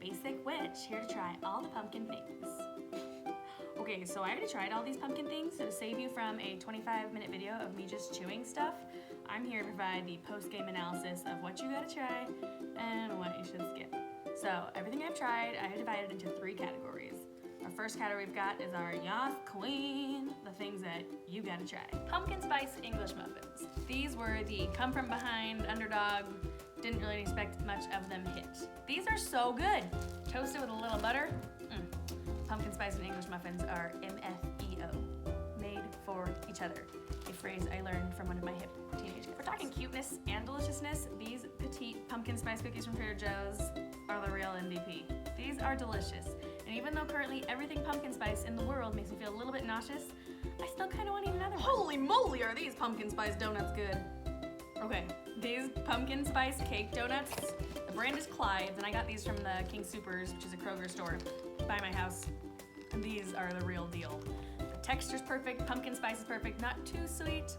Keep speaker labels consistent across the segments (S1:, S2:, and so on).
S1: basic witch here to try all the pumpkin things. Okay, so I already tried all these pumpkin things, so to save you from a 25-minute video of me just chewing stuff, I'm here to provide the post-game analysis of what you gotta try and what you should skip. So everything I've tried, I have divided into 3 categories. Our first category we've got is our Yacht Queen, the things that you gotta try. Pumpkin spice English muffins. These were the come from behind underdog, didn't really expect much of them hit. These are so good. Toasted with a little butter. Pumpkin spice and English muffins are MFEO, made for each other. A phrase I learned from one of my hip teenage girls. We're talking cuteness and deliciousness. These petite pumpkin spice cookies from Trader Joe's are the real MVP. These are delicious. And even though currently everything pumpkin spice in the world makes me feel a little bit nauseous, I still kind of want to eat another one. Holy moly, are these pumpkin spice donuts good. Okay, these pumpkin spice cake donuts, the brand is Clyde's, and I got these from the King Soopers, which is a Kroger store by my house, and these are the real deal. The texture's perfect, pumpkin spice is perfect, not too sweet.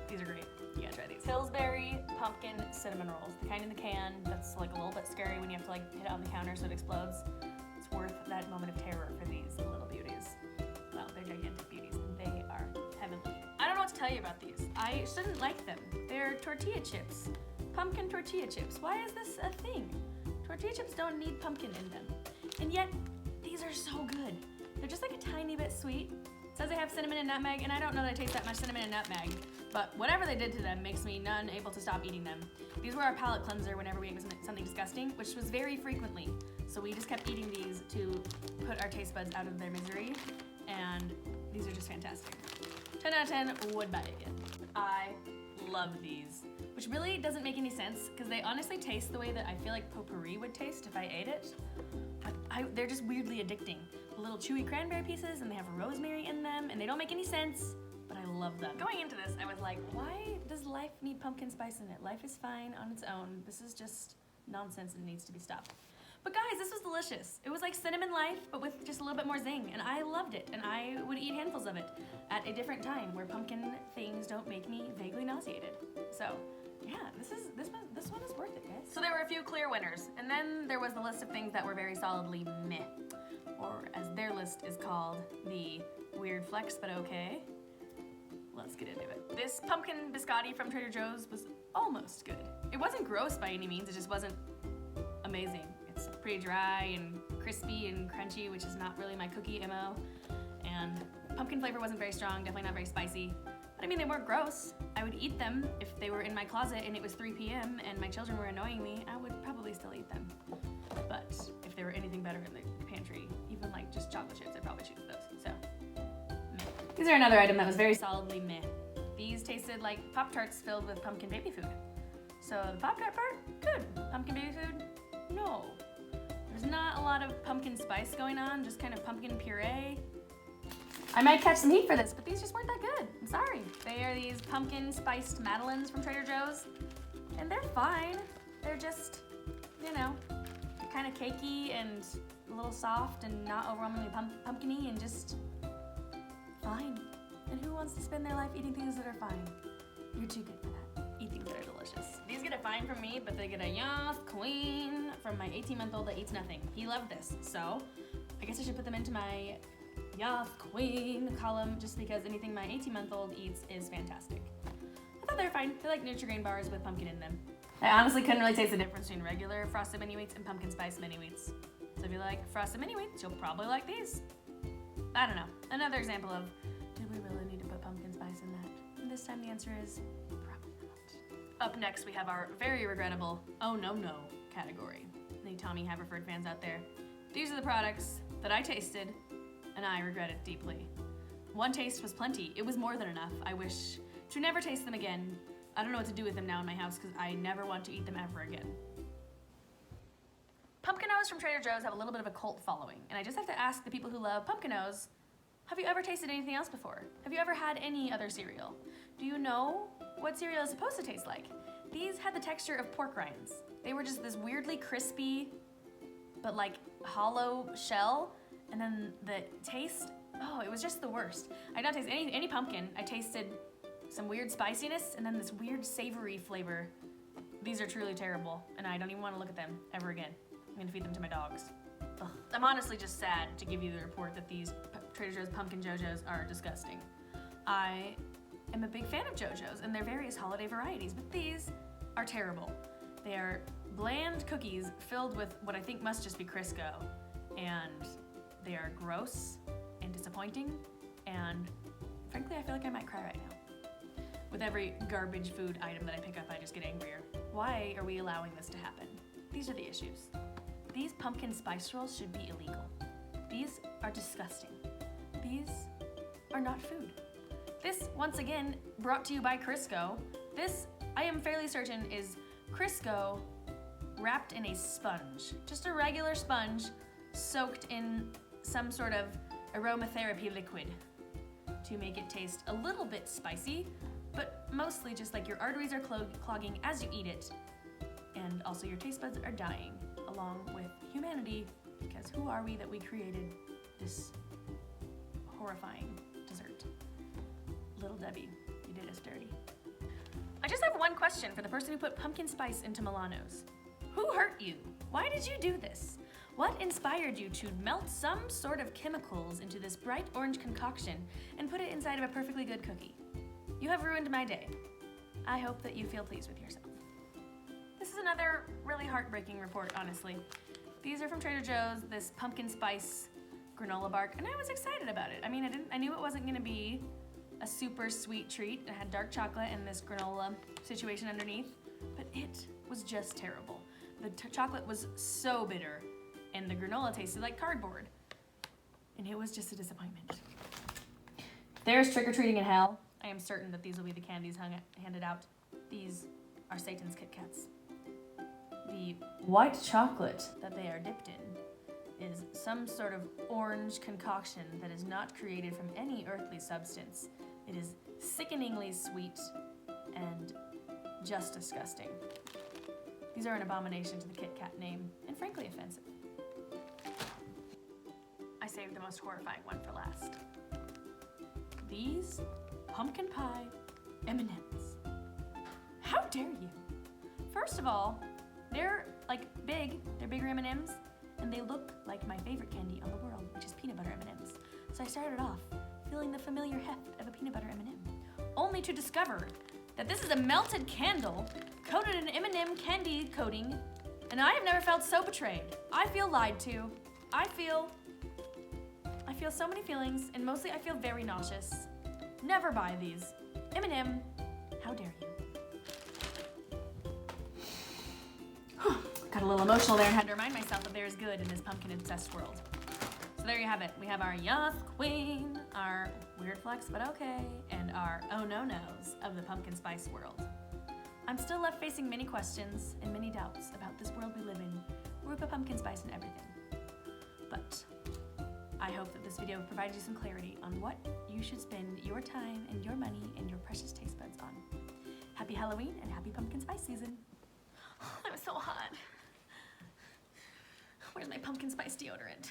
S1: These are great. You gotta try these. Pillsbury pumpkin cinnamon rolls, the kind in the can that's like a little bit scary when you have to like hit it on the counter so it explodes. It's worth that moment of terror for these little beauties. Well, they're gigantic beauties, and they are heavenly. I don't know what to tell you about these. I shouldn't like them. They're tortilla chips. Pumpkin tortilla chips. Why is this a thing? Tortilla chips don't need pumpkin in them. And yet, these are so good. They're just like a tiny bit sweet. It says they have cinnamon and nutmeg, and I don't know that I taste that much cinnamon and nutmeg, but whatever they did to them makes me unable to stop eating them. These were our palate cleanser whenever we ate something disgusting, which was very frequently. So we just kept eating these to put our taste buds out of their misery, and these are just fantastic. 10 out of 10, would buy again. I love these, which really doesn't make any sense because they honestly taste the way that I feel like potpourri would taste if I ate it. But they're just weirdly addicting. Little chewy cranberry pieces, and they have rosemary in them, and they don't make any sense, but I love them. Going into this, I was like, why does life need pumpkin spice in it? Life is fine on its own. This is just nonsense and needs to be stopped. But guys, this was delicious. It was like cinnamon life, but with just a little bit more zing, and I loved it, and I would eat handfuls of it at a different time where pumpkin things don't make me vaguely nauseated. So, yeah, this one is worth it, guys. So there were a few clear winners, and then there was the list of things that were very solidly meh, or as their list is called, the weird flex, but okay. Let's get into it. This pumpkin biscotti from Trader Joe's was almost good. It wasn't gross by any means, it just wasn't amazing. It's pretty dry and crispy and crunchy, which is not really my cookie MO. And pumpkin flavor wasn't very strong, definitely not very spicy. But I mean, they weren't gross. I would eat them if they were in my closet and it was 3 p.m. and my children were annoying me, I would probably still eat them. But if there were anything better in the pantry, even like just chocolate chips, I'd probably choose those, so meh. These are another item that was very solidly meh. These tasted like Pop-Tarts filled with pumpkin baby food. So the Pop-Tart part, good. Pumpkin baby food, no. There's not a lot of pumpkin spice going on, just kind of pumpkin puree. I might catch some heat for this, but these just weren't that good. I'm sorry. They are these pumpkin spiced madeleines from Trader Joe's, and they're fine. They're just, you know, kind of cakey and a little soft and not overwhelmingly pumpkin-y and just fine. And who wants to spend their life eating things that are fine? You're too good for that. Eat things that are delicious. These get a fine from me, but they get a Yacht Queen from my 18-month-old that eats nothing. He loved this, so I guess I should put them into my Yacht Queen column just because anything my 18-month-old eats is fantastic. I thought they were fine. They're like Nutri-Grain bars with pumpkin in them. I honestly couldn't really taste the difference between regular Frosted Mini Wheats and pumpkin spice Mini Wheats. So if you like Frosted Mini Wheats, you'll probably like these. I don't know. Another example of, did we really need to put pumpkin spice in that? And this time the answer is probably not. Up next, we have our very regrettable oh no category. Any Tommy Haverford fans out there? These are the products that I tasted and I regret it deeply. One taste was plenty. It was more than enough. I wish to never taste them again. I don't know what to do with them now in my house because I never want to eat them ever again. Pumpkin-O's from Trader Joe's have a little bit of a cult following, and I just have to ask the people who love Pumpkin-O's, have you ever tasted anything else before? Have you ever had any other cereal? Do you know what cereal is supposed to taste like? These had the texture of pork rinds. They were just this weirdly crispy, but like hollow shell, and then the taste, oh, it was just the worst. I did not taste any pumpkin. I tasted some weird spiciness and then this weird savory flavor. These are truly terrible, and I don't even want to look at them ever again. I'm gonna feed them to my dogs. Ugh. I'm honestly just sad to give you the report that these Trader Joe's Pumpkin JoJo's are disgusting. I am a big fan of JoJo's and their various holiday varieties, but these are terrible. They are bland cookies filled with what I think must just be Crisco, and they are gross and disappointing, and frankly, I feel like I might cry right now. With every garbage food item that I pick up, I just get angrier. Why are we allowing this to happen? These are the issues. These pumpkin spice rolls should be illegal. These are disgusting. These are not food. This, once again, brought to you by Crisco. This, I am fairly certain, is Crisco wrapped in a sponge. Just a regular sponge soaked in some sort of aromatherapy liquid to make it taste a little bit spicy, but mostly just like your arteries are clogging as you eat it, and also your taste buds are dying, along with humanity, because who are we that we created this horrifying dessert? Little Debbie, you did us dirty. I just have one question for the person who put pumpkin spice into Milanos. Who hurt you? Why did you do this? What inspired you to melt some sort of chemicals into this bright orange concoction and put it inside of a perfectly good cookie? You have ruined my day. I hope that you feel pleased with yourself. This is another really heartbreaking report, honestly. These are from Trader Joe's, this pumpkin spice granola bar, and I was excited about it. I mean, I knew it wasn't gonna be a super sweet treat. It had dark chocolate and this granola situation underneath, but it was just terrible. The chocolate was so bitter, and the granola tasted like cardboard, and it was just a disappointment. There's trick-or-treating in hell. I am certain that these will be the candies handed out. These are Satan's Kit Kats. The white chocolate that they are dipped in is some sort of orange concoction that is not created from any earthly substance. It is sickeningly sweet and just disgusting. These are an abomination to the Kit Kat name, and frankly offensive. I saved the most horrifying one for last. These pumpkin pie M&Ms. How dare you? First of all, they're like big, they're bigger M&Ms, and they look like my favorite candy on the world, which is peanut butter M&Ms. So I started off feeling the familiar heft of a peanut butter M&M, only to discover that this is a melted candle coated in M&M candy coating, and I have never felt so betrayed. I feel lied to. I feel so many feelings, and mostly I feel very nauseous. Never buy these. M&M, how dare you? Got a little emotional there and had to remind myself that there is good in this pumpkin-obsessed world. So there you have it. We have our Yoth Queen, our weird flex but okay, and our oh no-nos of the pumpkin spice world. I'm still left facing many questions and many doubts about this world we live in, where we put pumpkin spice in everything. But I hope that this video provides you some clarity on what you should spend your time and your money and your precious taste buds on. Happy Halloween and happy pumpkin spice season. I'm so hot. Where's my pumpkin spice deodorant?